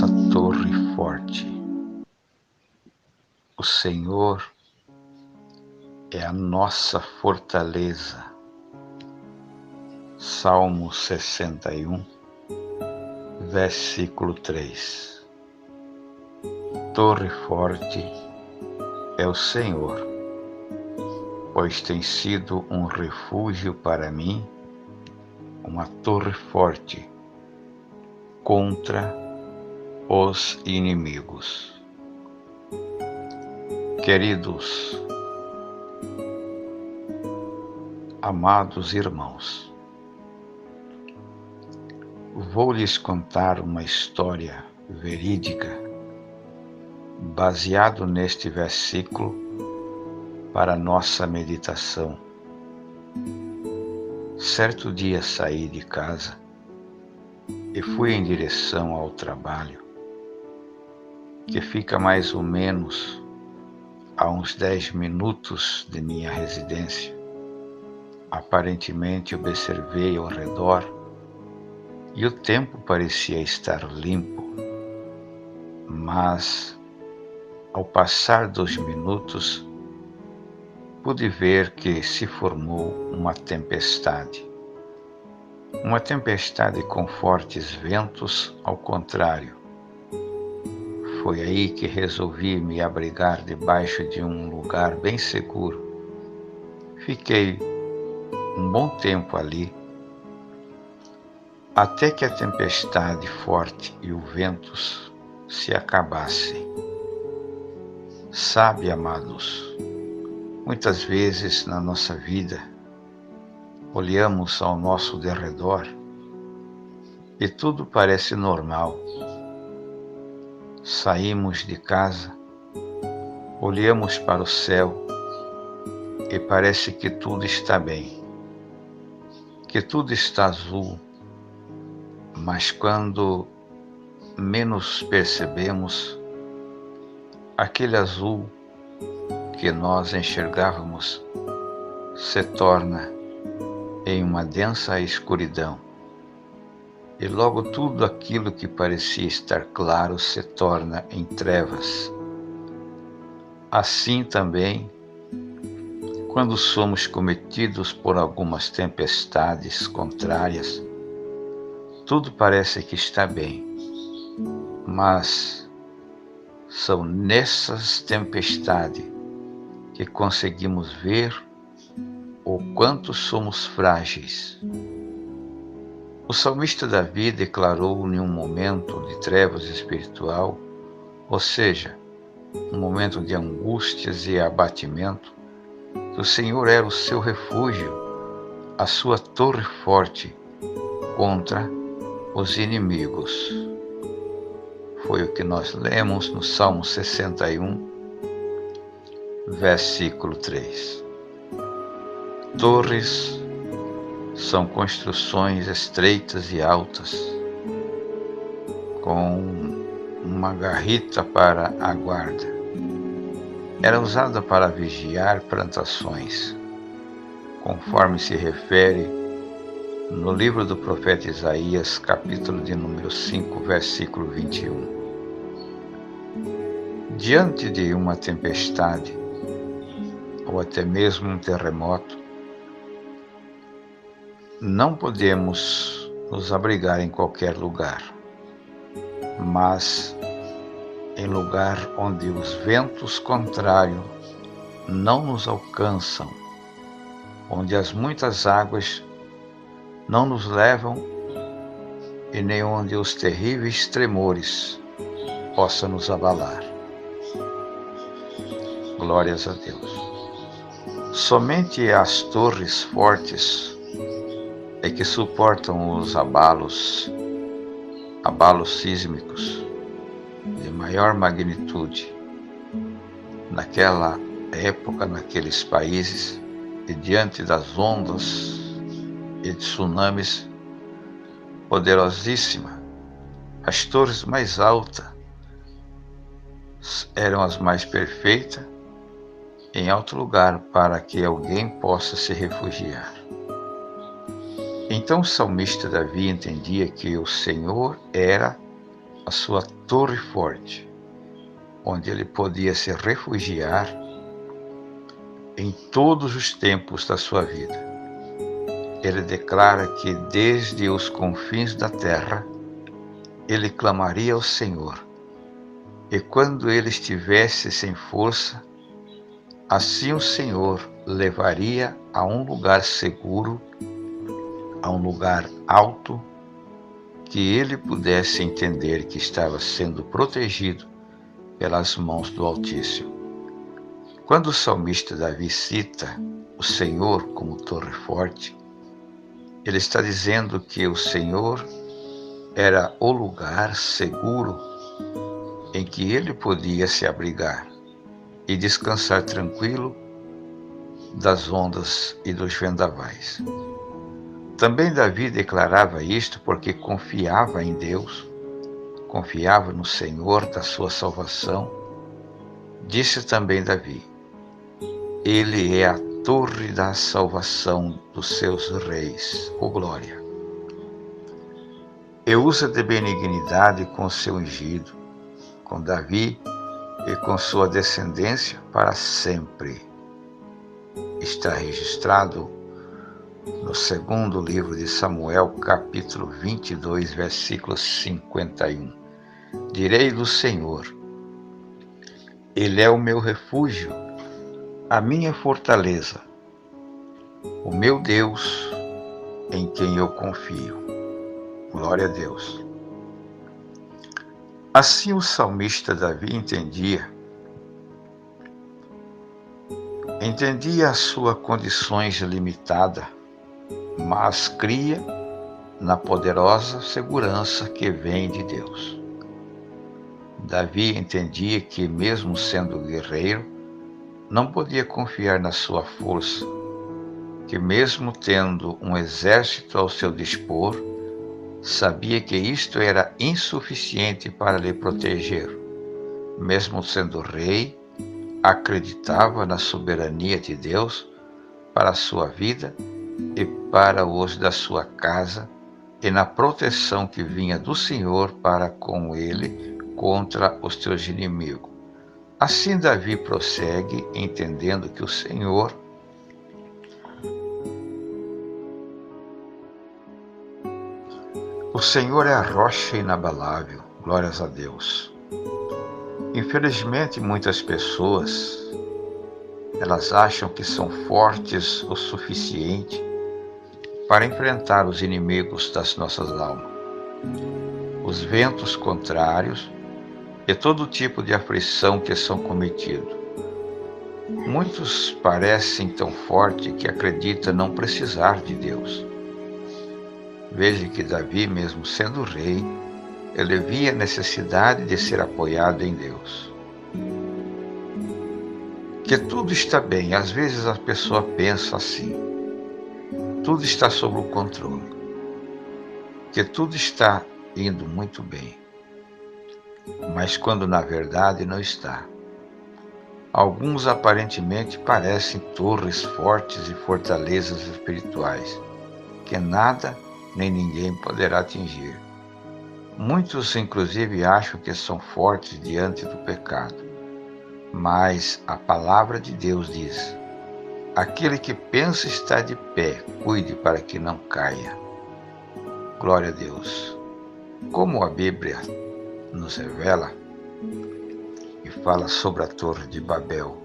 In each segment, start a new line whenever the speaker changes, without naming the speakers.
nossa torre forte. O Senhor é a nossa fortaleza. Salmo 61, versículo 3. Torre forte é o Senhor, pois tem sido um refúgio para mim, uma torre forte contra os inimigos. Queridos, amados irmãos, vou lhes contar uma história verídica baseado neste versículo para nossa meditação. Certo dia saí de casa e fui em direção ao trabalho, que fica mais ou menos a uns 10 minutos de minha residência. Aparentemente observei ao redor e o tempo parecia estar limpo, mas ao passar dos minutos pude ver que se formou uma tempestade. Uma tempestade com fortes ventos, ao contrário. Foi aí que resolvi me abrigar debaixo de um lugar bem seguro. Fiquei um bom tempo ali, até que a tempestade forte e o ventos se acabassem. Sabe, amados, muitas vezes na nossa vida, olhamos ao nosso derredor e tudo parece normal. Saímos de casa, olhamos para o céu e parece que tudo está bem, que tudo está azul, mas quando menos percebemos, aquele azul que nós enxergávamos se torna em uma densa escuridão. E logo tudo aquilo que parecia estar claro se torna em trevas. Assim também, quando somos cometidos por algumas tempestades contrárias, tudo parece que está bem, mas são nessas tempestades que conseguimos ver o quanto somos frágeis. O salmista Davi declarou em um momento de trevas espiritual, ou seja, um momento de angústias e abatimento, que o Senhor era o seu refúgio, a sua torre forte contra os inimigos. Foi o que nós lemos no Salmo 61, versículo 3. Torres são construções estreitas e altas, com uma garrita para a guarda. Era usada para vigiar plantações, conforme se refere no livro do profeta Isaías, capítulo de número 5, versículo 21. Diante de uma tempestade, ou até mesmo um terremoto, não podemos nos abrigar em qualquer lugar, mas em lugar onde os ventos contrários não nos alcançam, onde as muitas águas não nos levam e nem onde os terríveis tremores possam nos abalar. Glórias a Deus. Somente as torres fortes é que suportam os abalos sísmicos de maior magnitude. Naquela época, naqueles países, e diante das ondas e de tsunamis poderosíssimas, as torres mais altas eram as mais perfeitas em alto lugar para que alguém possa se refugiar. Então o salmista Davi entendia que o Senhor era a sua torre forte, onde ele podia se refugiar em todos os tempos da sua vida. Ele declara que desde os confins da terra, ele clamaria ao Senhor, e quando ele estivesse sem força, assim o Senhor levaria a um lugar seguro, a um lugar alto, que ele pudesse entender que estava sendo protegido pelas mãos do Altíssimo. Quando o salmista Davi cita o Senhor como torre forte, ele está dizendo que o Senhor era o lugar seguro em que ele podia se abrigar e descansar tranquilo das ondas e dos vendavais. Também Davi declarava isto porque confiava em Deus, confiava no Senhor da sua salvação. Disse também Davi: Ele é a torre da salvação dos seus reis. Oh glória! E usa de benignidade com seu ungido, com Davi e com sua descendência para sempre. Está registrado no segundo livro de Samuel, capítulo 22, versículo 51. Direi do Senhor: Ele é o meu refúgio, a minha fortaleza, o meu Deus, em quem eu confio. Glória a Deus. Assim o salmista Davi entendia a sua condições limitada, mas cria na poderosa segurança que vem de Deus. Davi entendia que, mesmo sendo guerreiro, não podia confiar na sua força, que mesmo tendo um exército ao seu dispor, sabia que isto era insuficiente para lhe proteger. Mesmo sendo rei, acreditava na soberania de Deus para a sua vida e para os da sua casa, e na proteção que vinha do Senhor para com ele contra os teus inimigos. Assim Davi prossegue, entendendo que o Senhor é a rocha inabalável. Glórias a Deus. Infelizmente, muitas pessoas, elas acham que são fortes o suficiente para enfrentar os inimigos das nossas almas, os ventos contrários e todo tipo de aflição que são cometidos. Muitos parecem tão fortes que acreditam não precisar de Deus. Veja que Davi, mesmo sendo rei, ele via a necessidade de ser apoiado em Deus. Que tudo está bem. Às vezes a pessoa pensa assim: tudo está sob o controle, que tudo está indo muito bem. Mas quando na verdade não está. Alguns aparentemente parecem torres fortes e fortalezas espirituais, que nada nem ninguém poderá atingir. Muitos, inclusive, acham que são fortes diante do pecado. Mas a palavra de Deus diz: aquele que pensa estar de pé, cuide para que não caia. Glória a Deus. Como a Bíblia nos revela e fala sobre a Torre de Babel,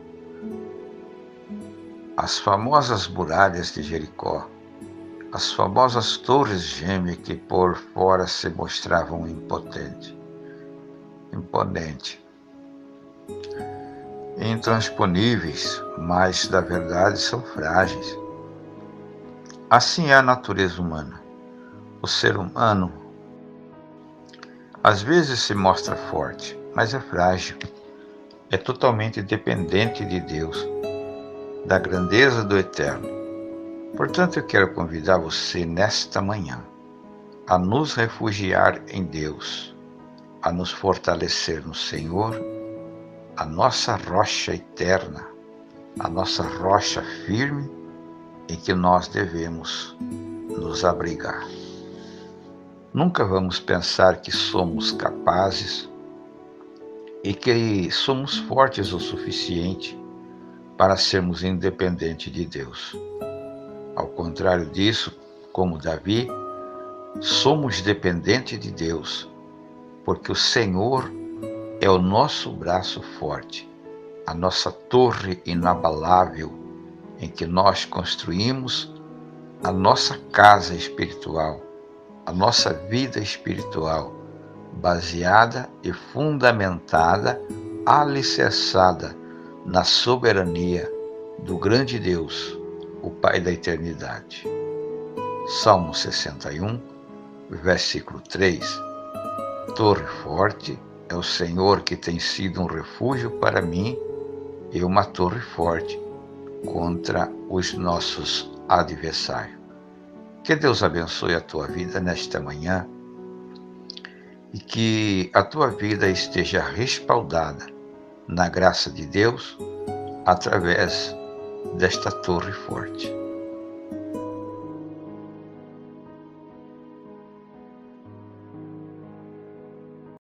as famosas muralhas de Jericó, as famosas torres gêmeas que por fora se mostravam imponentes, intransponíveis, mas na verdade são frágeis. Assim é a natureza humana. O ser humano às vezes se mostra forte, mas é frágil. É totalmente dependente de Deus, da grandeza do Eterno. Portanto, eu quero convidar você nesta manhã a nos refugiar em Deus, a nos fortalecer no Senhor, a nossa rocha eterna, a nossa rocha firme em que nós devemos nos abrigar. Nunca vamos pensar que somos capazes e que somos fortes o suficiente para sermos independentes de Deus. Ao contrário disso, como Davi, somos dependentes de Deus, porque o Senhor é o nosso braço forte, a nossa torre inabalável, em que nós construímos a nossa casa espiritual, a nossa vida espiritual, baseada e fundamentada, alicerçada na soberania do grande Deus, o Pai da eternidade. Salmo 61, versículo 3. Torre forte é o Senhor, que tem sido um refúgio para mim e uma torre forte contra os nossos adversários. Que Deus abençoe a tua vida nesta manhã e que a tua vida esteja respaldada na graça de Deus através desta torre forte.